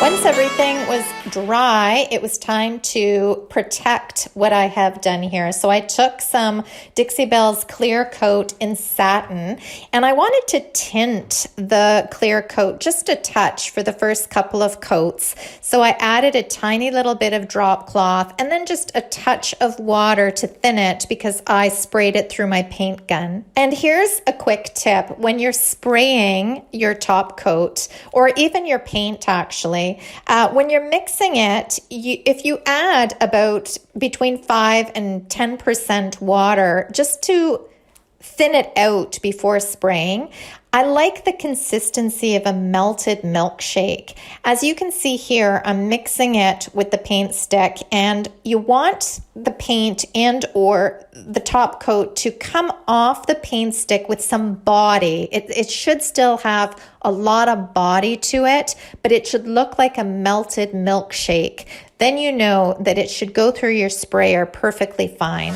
Once everything was dry, it was time to protect what I have done here. So I took some Dixie Belle's clear coat in satin, and I wanted to tint the clear coat just a touch for the first couple of coats. So I added a tiny little bit of drop cloth and then just a touch of water to thin it because I sprayed it through my paint gun. And here's a quick tip. When you're spraying your top coat, or even your paint actually, when you're mixing it, if you add about between 5 and 10% water just to thin it out before spraying, I like the consistency of a melted milkshake. As you can see here, I'm mixing it with the paint stick, and you want the paint and or the top coat to come off the paint stick with some body. It should still have a lot of body to it, but it should look like a melted milkshake. Then you know that it should go through your sprayer perfectly fine.